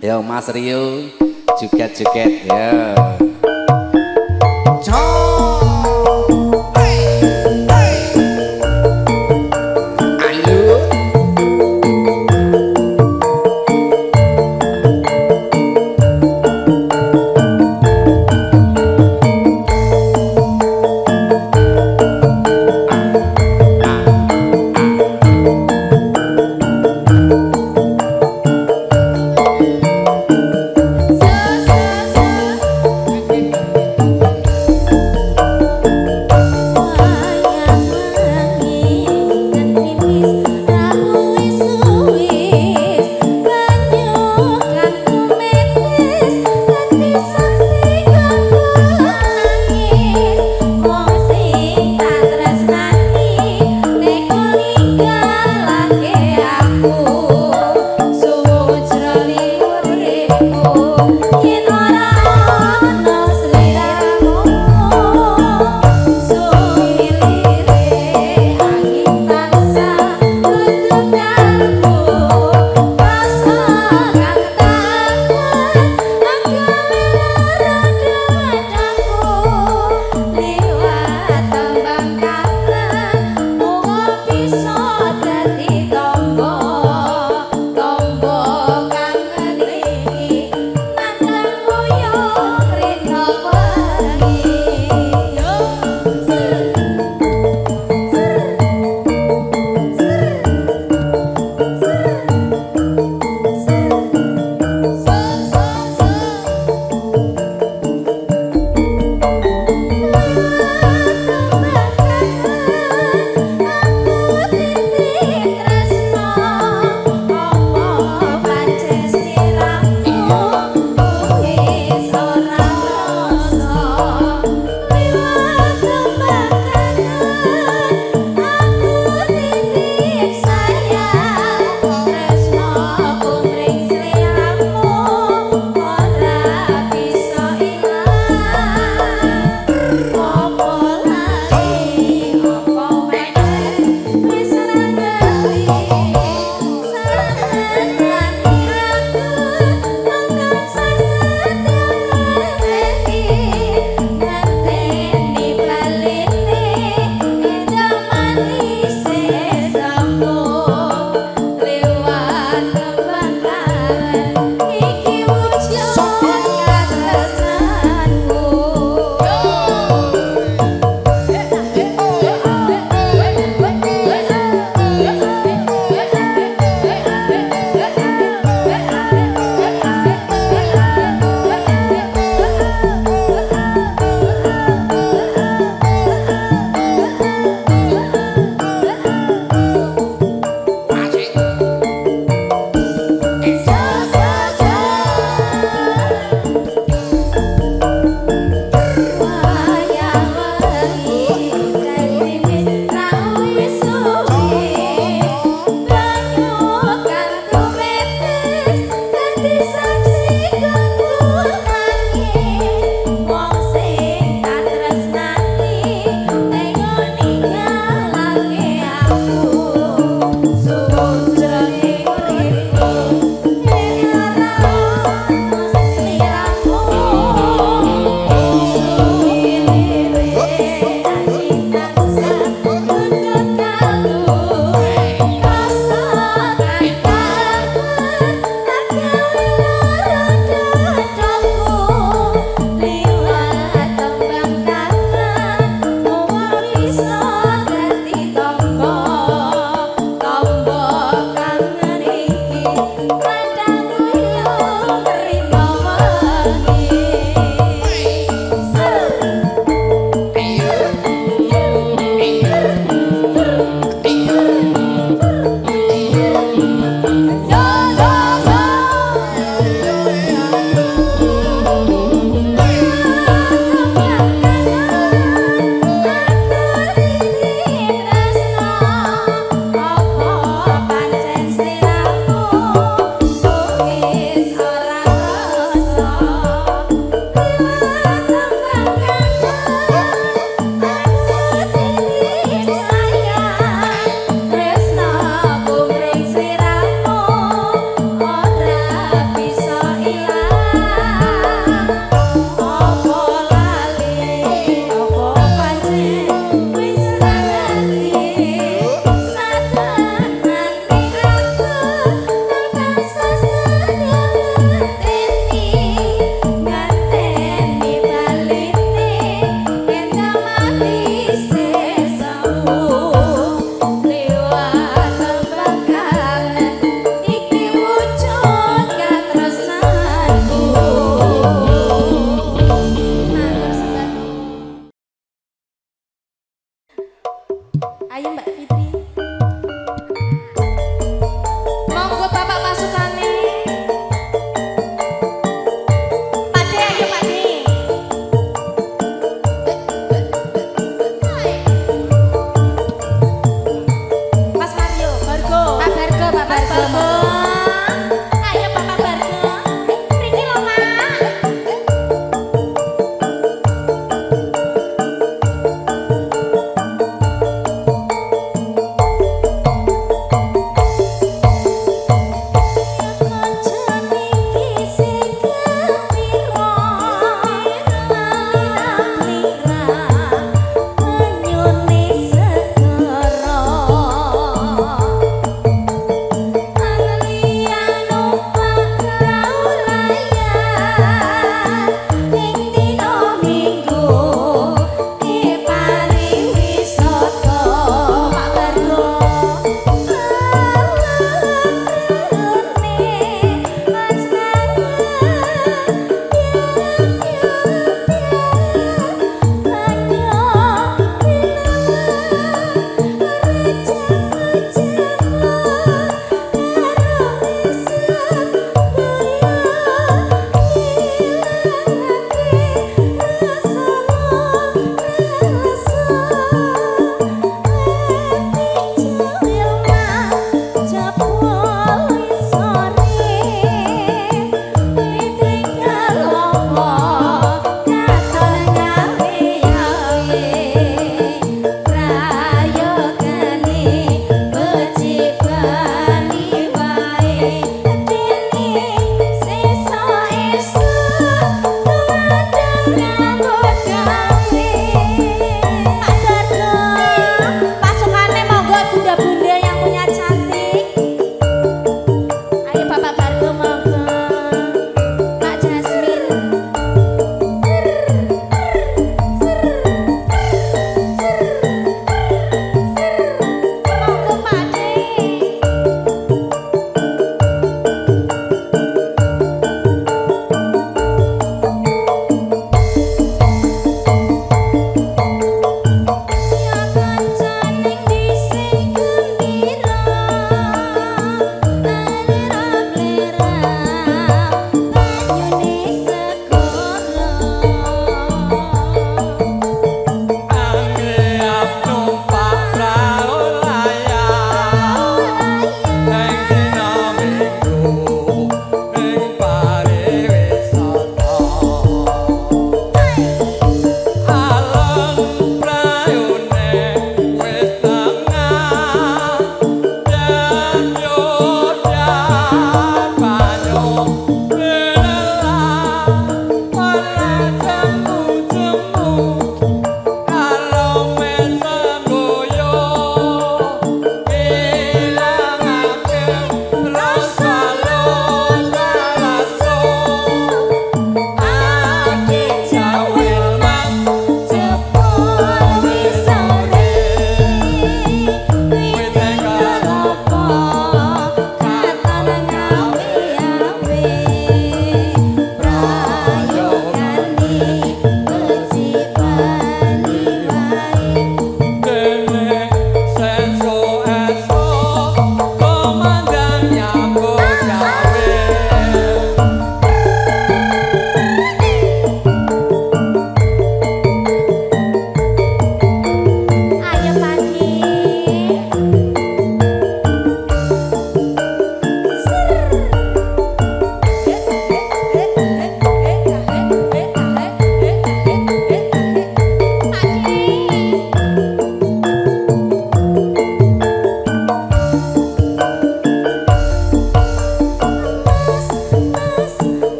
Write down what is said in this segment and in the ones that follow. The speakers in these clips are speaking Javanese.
Yo Mas Rio joget-joget ya.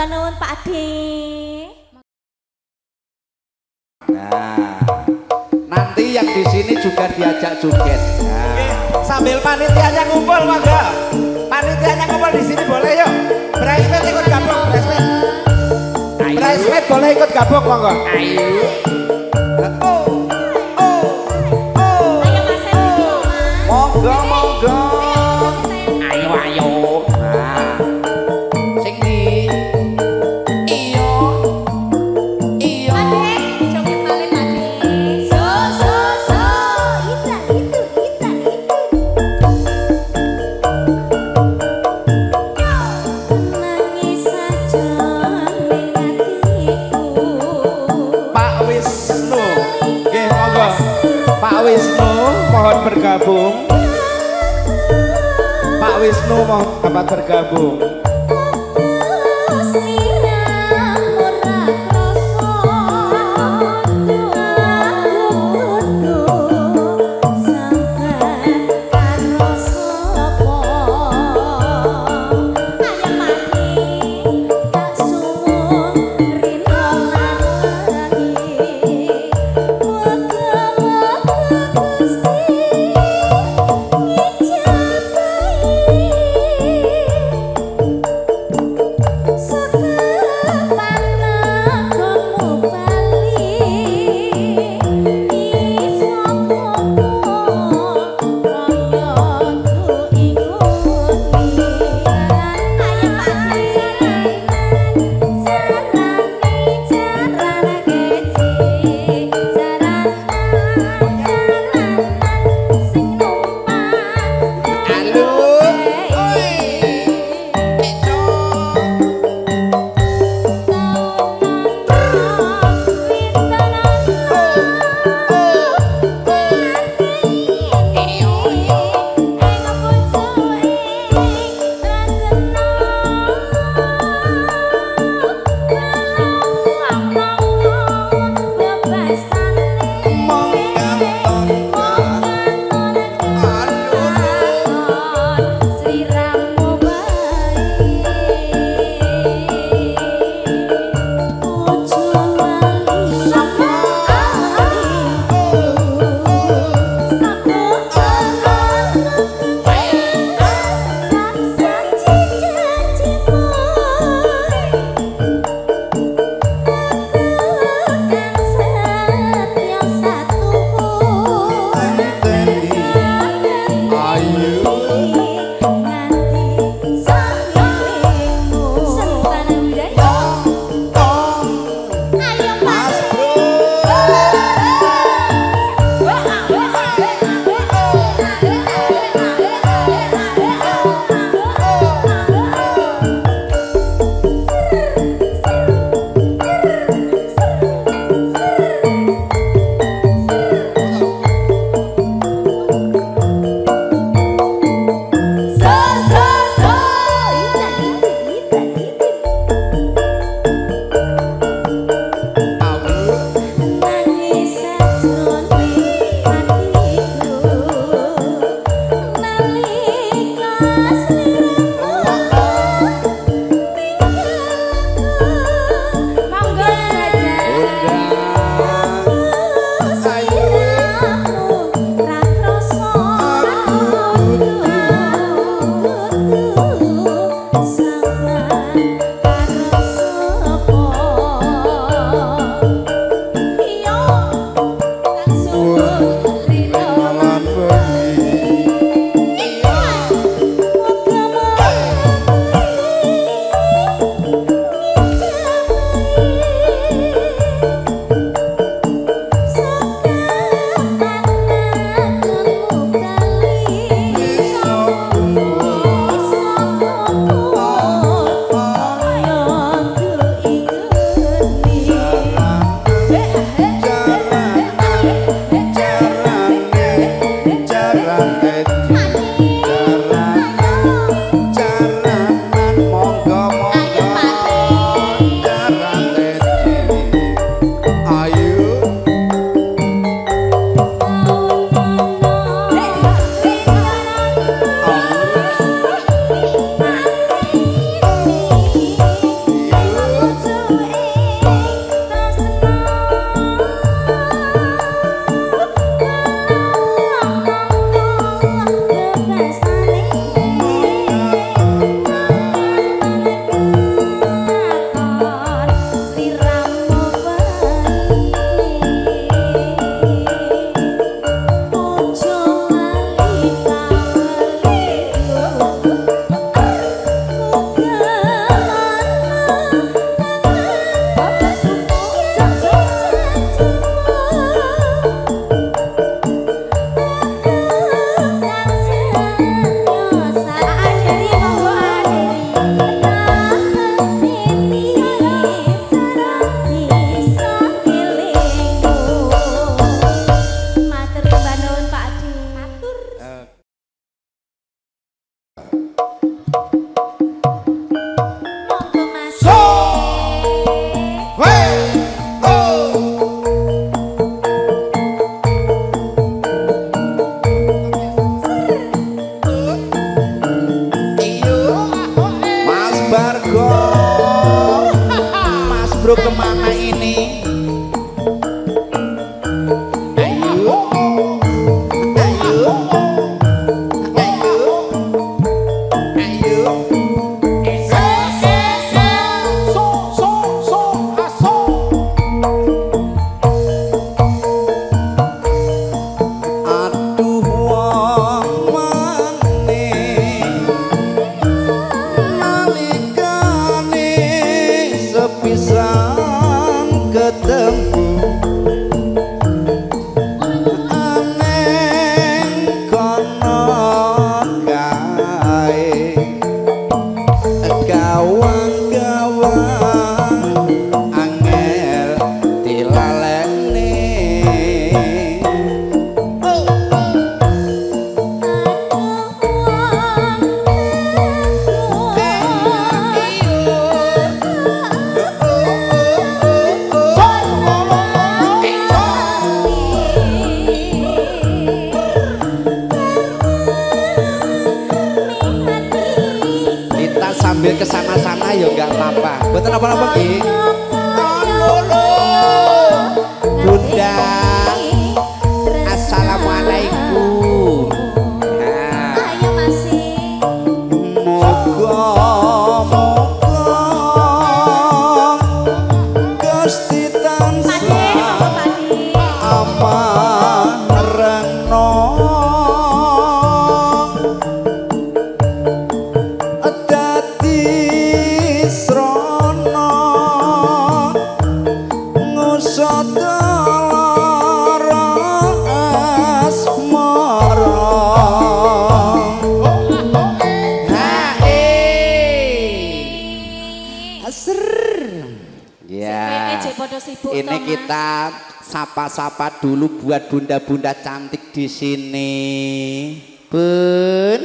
sembah nuwun Pak Ade. Nah, nanti yang di sini juga diajak joget. Nah. Sambil panitianya ngumpul monggo. Panitianya ngumpul di sini boleh yuk. Bridesmaid ikut gabung, bridesmaid. Bridesmaid boleh ikut gabung monggo. Ayo. Ayo Mas Hendro, Mas. Monggo, monggo. Ayo, ayo. Nah. Sing di. Iyo. Iyo. Ade, joget balik Ade. So. Ita itu. Nangis saja ning atiku. Pak Wisnu. Nggih monggo. Pak Wisnu mohon bergabung. Pak Wisnu mohon dapat bergabung. bro kemana ini? Ayo, ayo, ayo, ayo. Aduh wong maneh nalikane sepisan ketemu aneh kono kae gawang-gawang angel dilalene. Kita sambil kesana-sana ya enggak apa-apa. Betul apa-apa Ki? Bunda, assalamualaikum. Nah, Ayo masih. moga-moga Gusti Pade, tansah pade. aman reno dadi srana ngusut lara asmara. Asr. Ya. Cek podo sibuk Ini toh, Mas. kita sapa-sapa dulu buat bunda-bunda cantik di sini. Bun.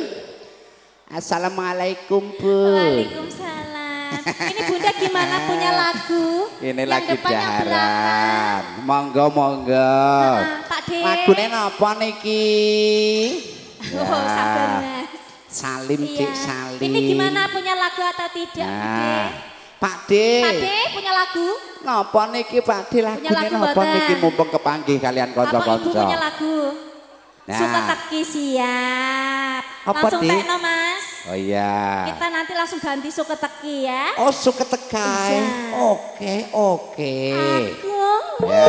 Assalamualaikum, Bun. Waalaikumsalam. Ini Bunda gimana punya lagu? Ini Yang lagi depan, yang belakang. daharan. Monggo, monggo. Pak De. Lagune napa niki? Oh, sabar Mas. Salim, Iya. Cik Salim. Ini gimana punya lagu atau tidak, Nah, Pak Pak De. De? Pak De punya lagu? Napa niki Pak De lagune lagu napa mboten? niki mumpung kepanggih kalian Apa Ibu kanca-kanca. punya lagu? Nah. Suka teki siap. Apa, Langsung De? tekno Mas. Oh iya. Kita nanti langsung ganti suka teki ya. Oh suka tekai. Iya. Oke, oke. Aku Ya.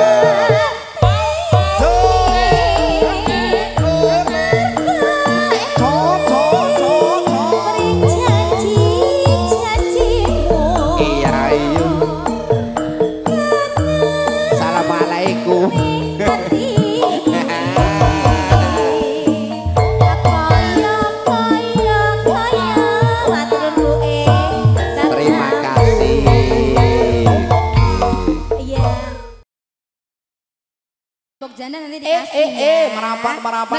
Iya, iya. Assalamualaikum. Terima kasih. Janda nanti dikasih merapan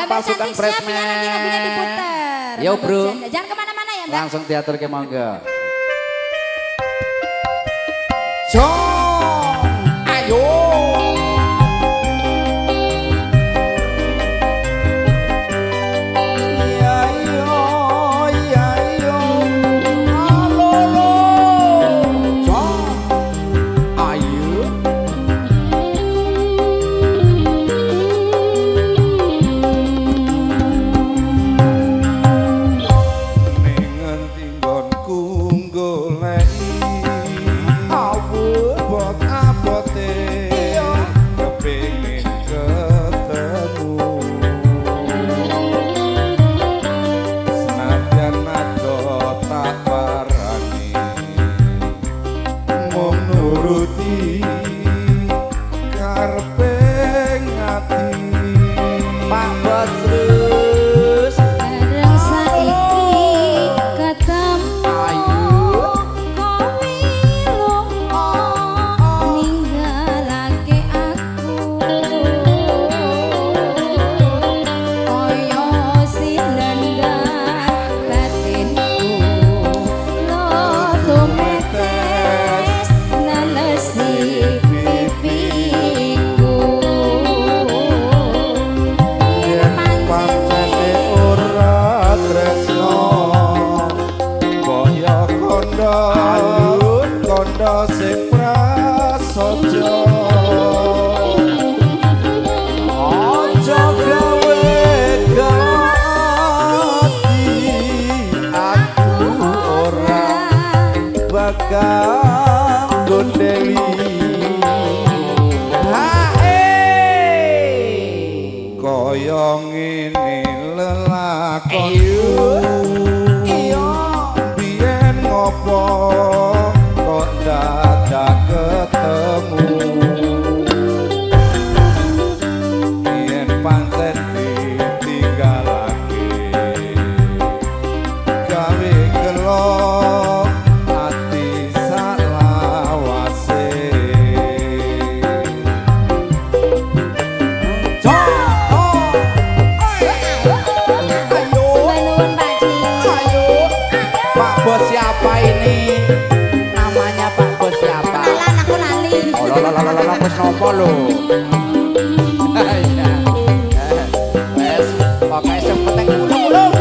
pasukan nanti Bresmen. lagunya diputer. Yo, Mbak Bro. Janda. Jangan kemana-mana ya Mbak. Langsung diatur ke monggo. Jom, ayo. Iya, iya, iya, iya. Halo, halo. Jom, ayo. Ngendi nggonku goleki Awur. abot-abote kepengin ketemu senadyan ado tak parani mung nuruti karepe ati Pak Badrus. Bareng saiki ketemu kowe lunga ninggalake aku koyo silendang batinku lodo metes nalesi pipiku yen pancene ora tresno kaya kondo kondo sing sojo ojo gawe gati aku ora bakal gondeli kaya ngene lelakonku biyen ngopo kok dadak ketemu biyen pancen ditinggalake gawe gelo ati salawase Bos siapa ini? Namanya Pak Bos siapa? Kenalan aku lali. Oh, bos nopo lo? Iya. Wes, pokoknya yang penting ulung-ulung.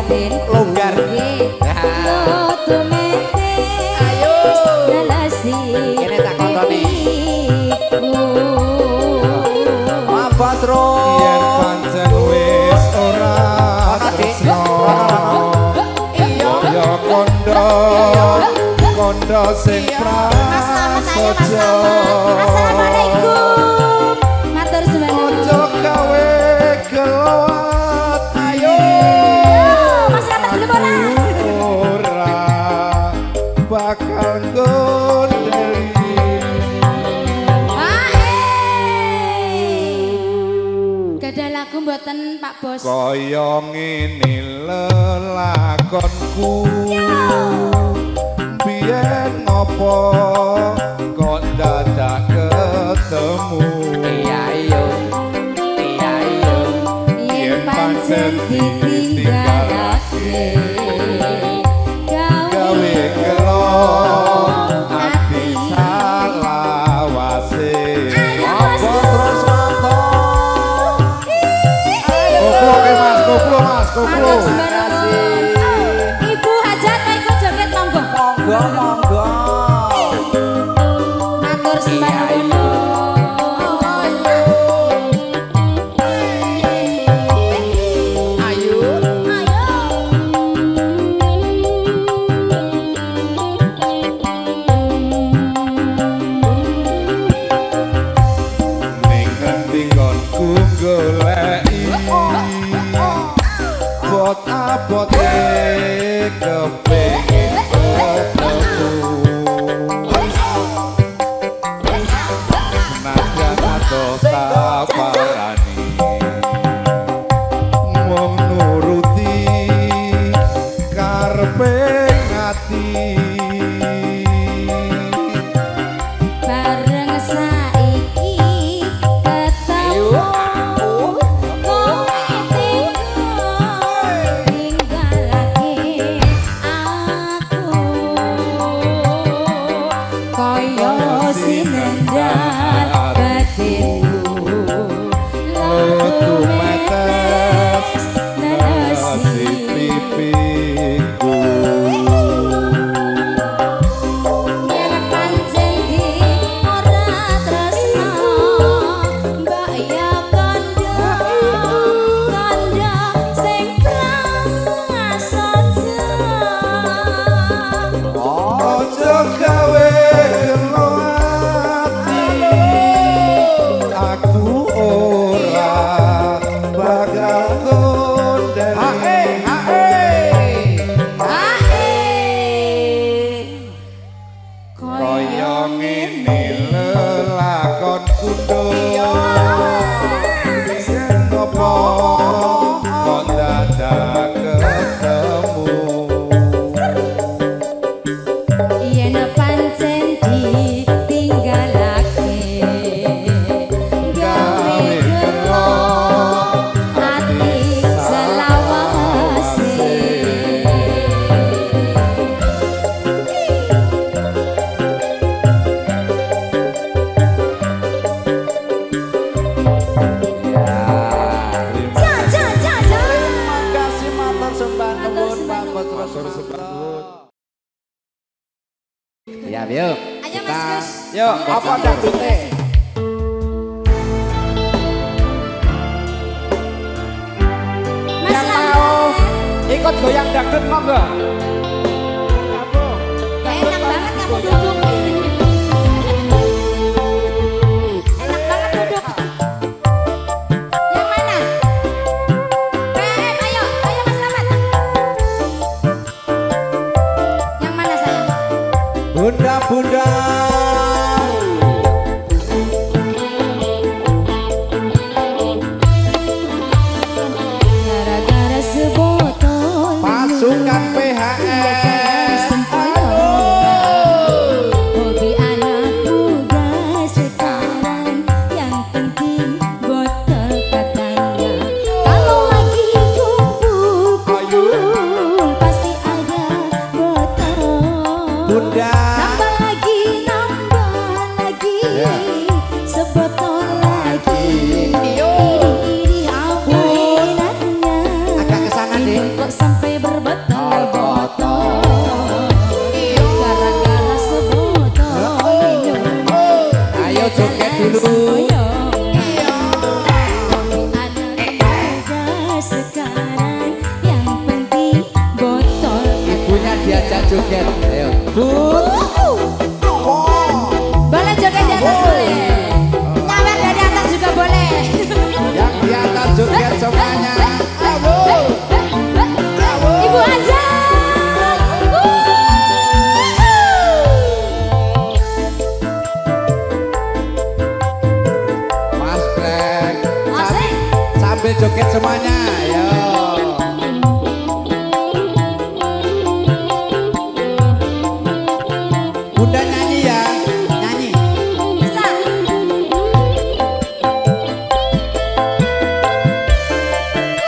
Mumpung longgar ayo ini tak kontoni apa terus yen pancen wis ora tresno iya kondo sing prasaja Assalamualaikum matur suwun ojo gawe gelot ayo bakal gondeli gadah lagu mboten Pak Bos kaya ngene lelakonku biyen ngopo kok dadak ketemu iya yen pancen ditinggalake gawe gelo ati salawase apa terus mantap koplo Ibu hajat mau ikut joget monggo matur sembah abote kepengin ketemu senajan adoh saparani mung nuruti karepe ati bareng saiki ketemu kowe Yuk. Ayo Mas Gus. Yuk, apa dangdute? Mas Yang mau ikut goyang dangdut monggo. Enak banget kamu duduk. Enak banget duduk. Yang mana? PM, ayo Mas Slamet. Yang mana sayang? Bunda-bunda. Gara-gara sebotol Pasukan PHS. hobi anak muda sekarang yang penting botol katanya. Kalau lagi kumpul pasti ada botol. Bunda. Nambah lagi Ya. sebotol lagi. Ini apa enaknya? Agak kesana deh. Kok sampai berbotol-botol? Gara-gara sebotol minum. Ayo joget dulu. Anak sekarang yang penting botol. Ibunya diajak joget. Ayo. Bun. Boleh joget di atas boleh. Nyawer dari atas juga boleh. Yang di atas joget semuanya. Ibu aja. Mas Greg. Asik. Sambil joget semuanya. Ayo. Bunda nyanyi ya. Nyanyi. Bisa.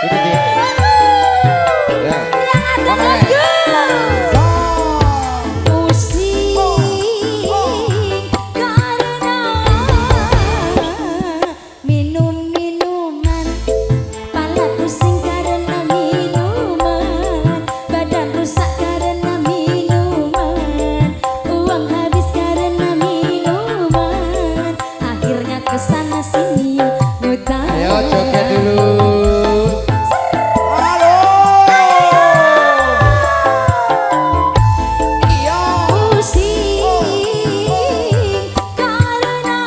Sini Dik. Ya. Yang ada Oke. let's go. Song. Pusing karena minum-minuman. Pala pusing karena minuman. Badan rusak karena minuman. Uang habis karena minuman. Akhirnya kesana sini ngutang. Ayo joget dulu. Halo. Iya. Pusing karena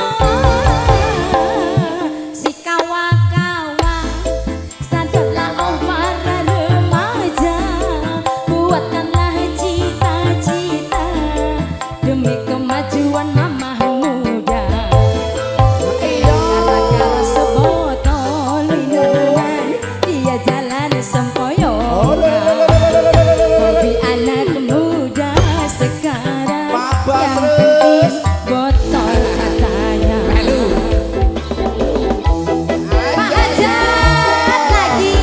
si kawa-kawa. Sadarlah oh para remaja, buatkanlah cita-cita demi kemajuan mama muda. Gara-gara sebotol minuman dia jalan sempoyongan. Hobi anak muda sekarang Papa yang terus. penting botol katanya. Melu. Pak Hajat lagi.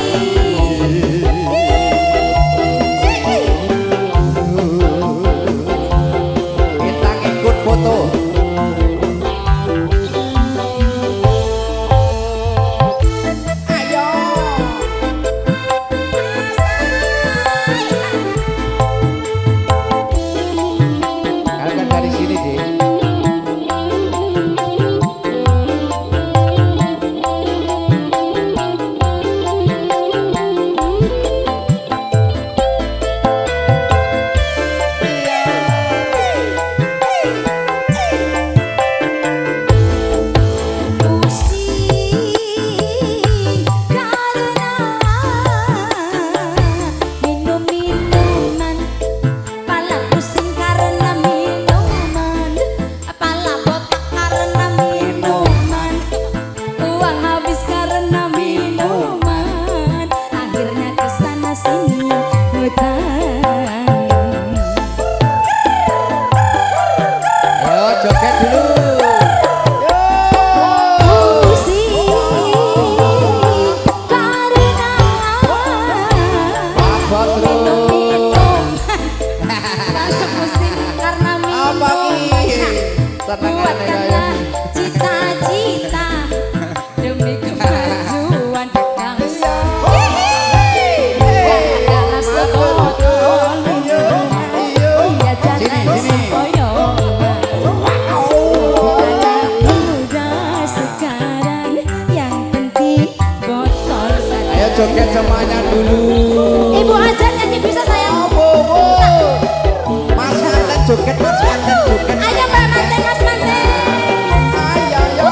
Kita ngikut foto. Ayo. semuanya dulu. Ibu aja nyanyi bisa sayang. Mas Manten joget, Mas Manten joget. Ayo Mbak Manten, Mas Manten. Ayo, ayo.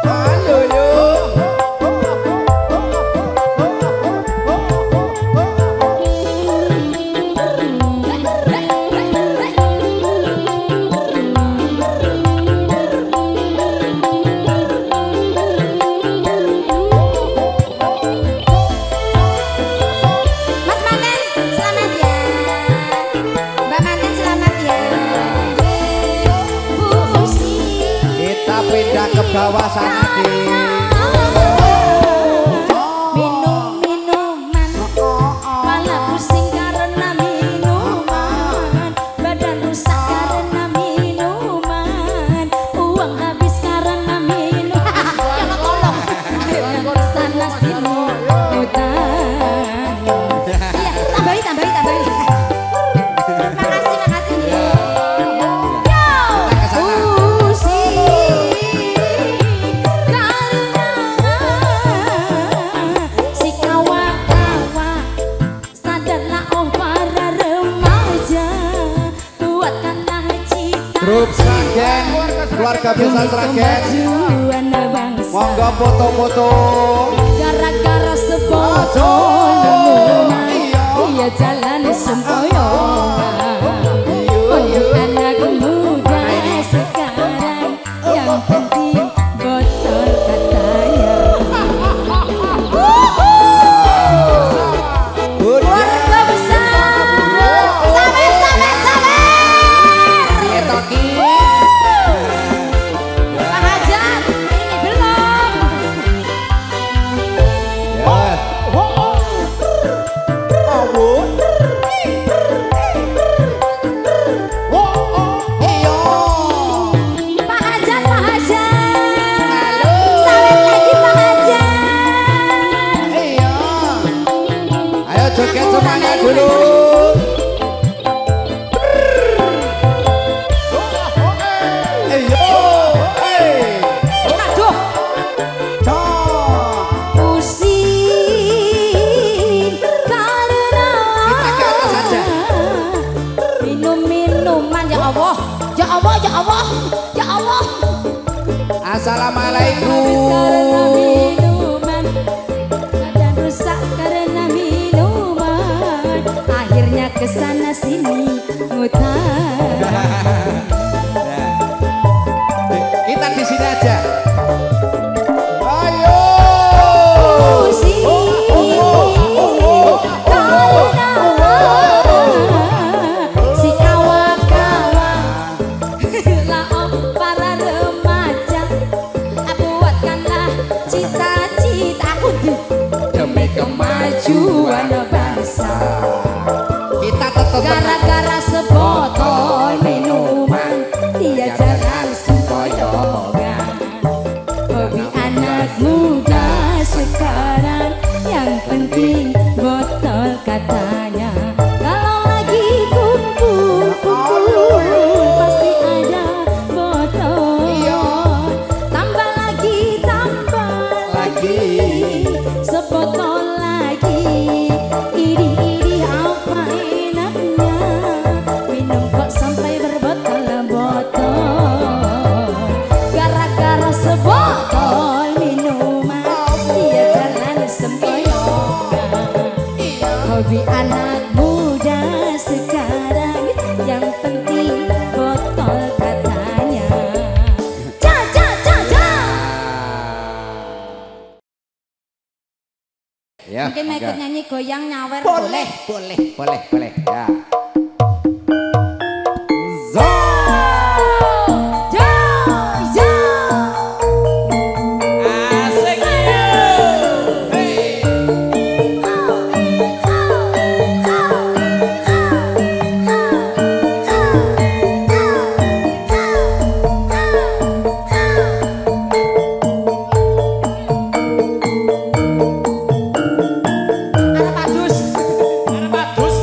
Ayo, ayo. Mas Manten, selamat ya. Mbak Manten selamat ya. Fusi. Kita pindah ke bawah sana, Dik. Minum minuman, malah pusing karena minuman, badan rusak karena minuman, uang habis karena minuman. Ya tolong, sana sini utang. Iya, tambahin, tambahin, tambahin. Makasih, makasih. Yo, pusing karena si kawa-kawa, sadarlah oh para remaja, buatkanlah cita Grup Sragen, keluarga besar Sragen. kemajuan bangsa. Monggo foto-foto. Gara-gara sebotol nemunan, iya jalan sempoyongan. Untuk anak muda sekarang, yang penting botol katanya. Keluarga besar, sabar, sabar, sabar. Etoki. Pak Hajar, ini belum. Ya. Pak Hajar, Pak Hajar. Sawet lagi Pak Hajar. Ayo joget semuanya dulu. Aduh, pusing karena Kita ke atas saja. minum-minuman. Ya Allah, ya Allah, ya Allah, ya Allah. Habis karena Assalamualaikum. minuman, badan rusak karena minuman, akhirnya kesana sini ngutang. Kita di sini aja. Ayo. Pusing karena si kawa-kawa, lah oh para remaja, buatkanlah cita-cita aku demi kemajuan bangsa. Kita tetap Gara-gara sebotol minuman, dia jangan sempoyongan. Hobi anak muda sekarang, yang penting botol katanya. Kalau lagi kumpul, pasti ada botol. Tambah lagi, sebotol lagi. Ini apa enaknya, minum kok sampai berbotol-botol. Gara-gara sebotol minuman, dia jalan sempoyongan. Hobi anak muda sekarang, yang penting botol katanya. Ja, ja, ja, ja. Ya, Mungkin mau ikut nyanyi goyang nyawer Boleh. boleh. boleh. Ya. Ja, ja. Asik. Anak padus. Bagus.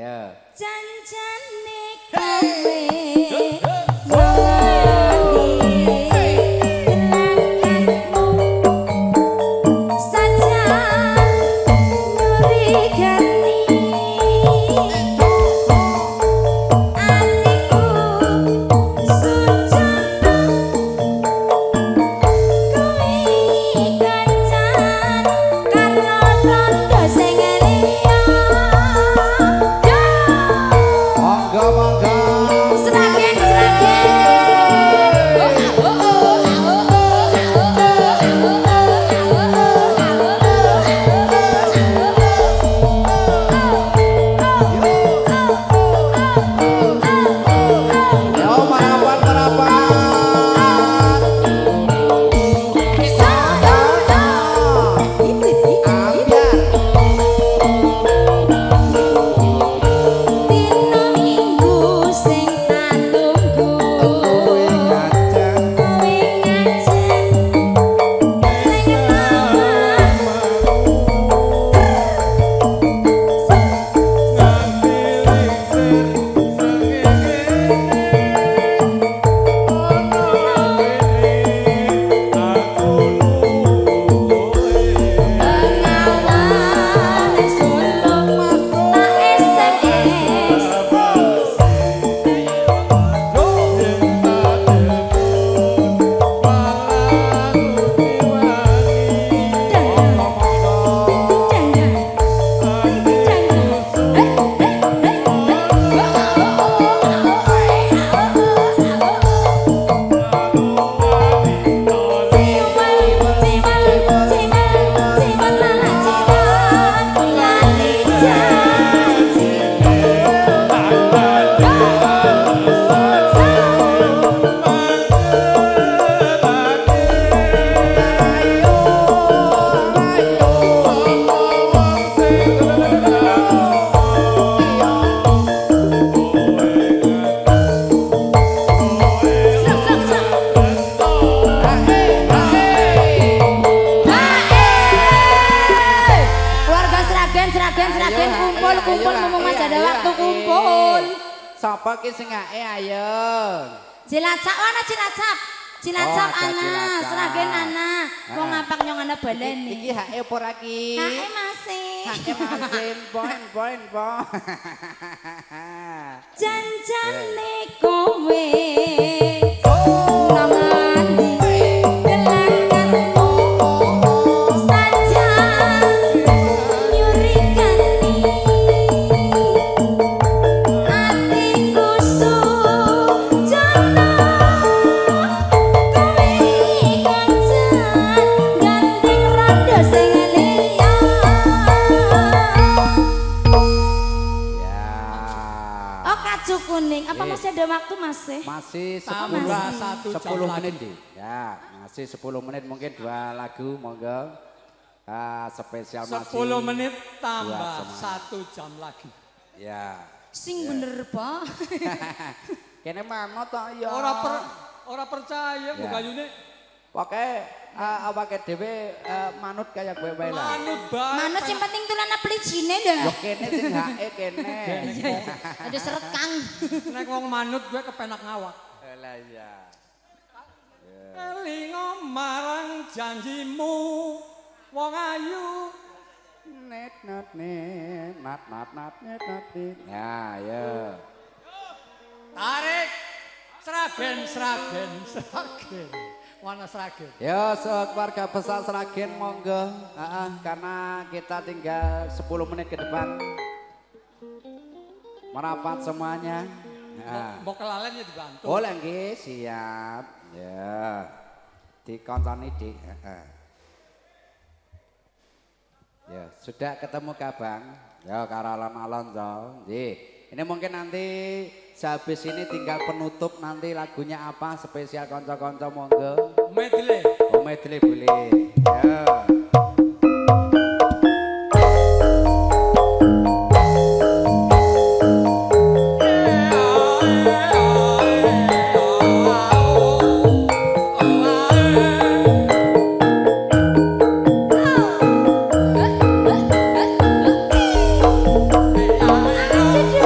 Ya. Janjane kowe kumpul mumpung masih ada waktu kumpul. Sapa ki sing ngae ayo. Cilacap ana Cilacap. Cilacap ana, Sragen ana. Wong ngapak nyong ana baleni. Iki hae apa ora ki? Hae masih. Hae masih poin. Janjane kowe. Apa masih ada waktu masih? Masih 10 menit deh. Ya, masih 10 menit mungkin 2 lagu monggo. Spesial masih 10 menit tambah 1 jam lagi. Ya. Sing bener, Pak. Kene manut to ya. Ora percaya Bu Gayune. Pokoke awake dhewe manut kaya kowe wae lah. Manut bae. Manut sing penting tulana plijine dah. Yo kene sing hae kene. Ada seret Kang. Nek wong manut gue kepenak ngawak. Lah iya. Elingo marang janjimu wong ayu. Net. Ya, ya. Tarik. Sragen. Mana Sragen? Ya, keluarga besar Sragen monggo. Karena kita tinggal 10 menit ke depan. Merapat semuanya. Mau kelalen ya dibantu. Boleh nggih, siap. Ya. Dikontoni Dik. Ya, sudah ketemu Kabang. Ya, karo alon-alon to. Nggih. Ini mungkin nanti sehabis ini tinggal penutup nanti lagunya apa spesial konco-konco monggo. Medley. Oh, medley boleh. Ya. Jangan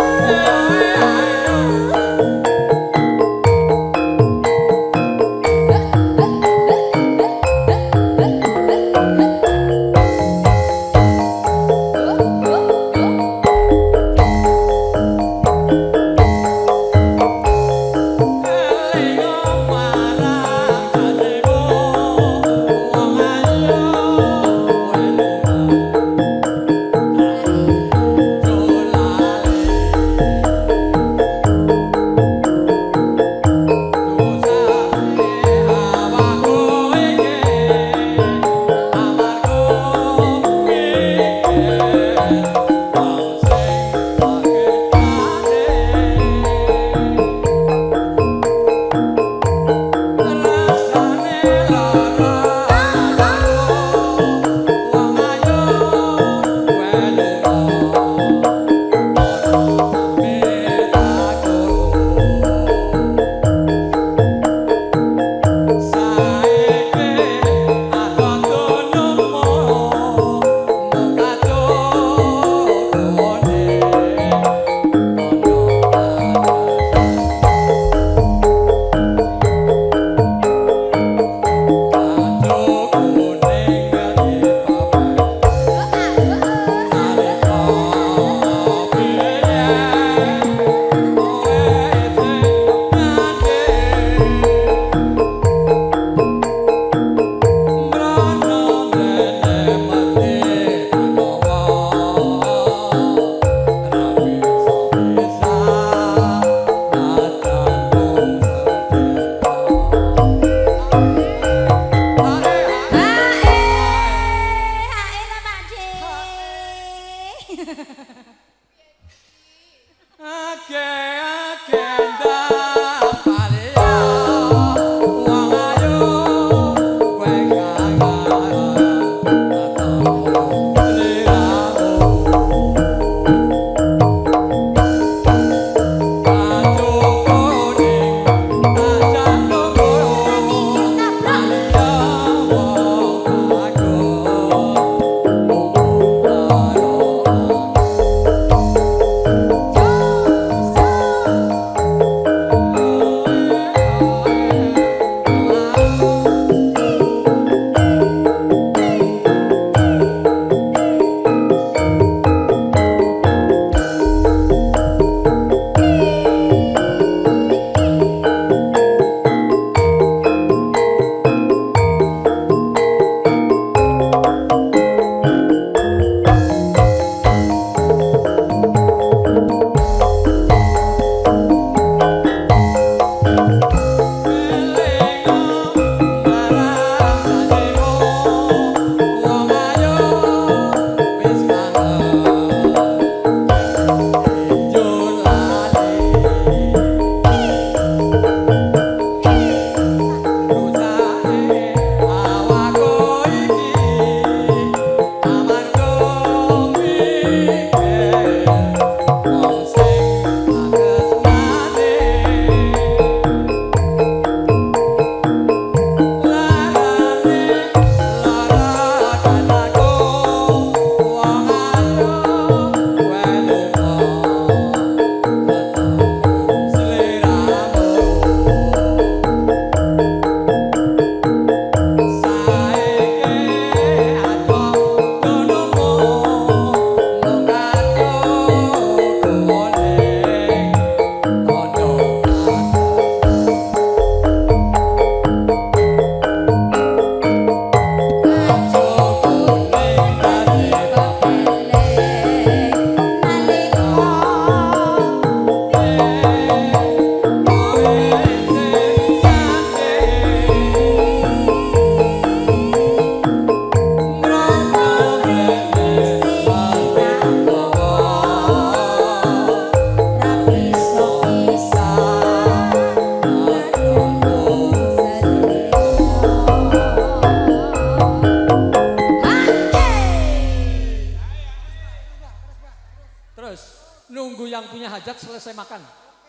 Nunggu yang punya hajat selesai makan.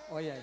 Oh iya.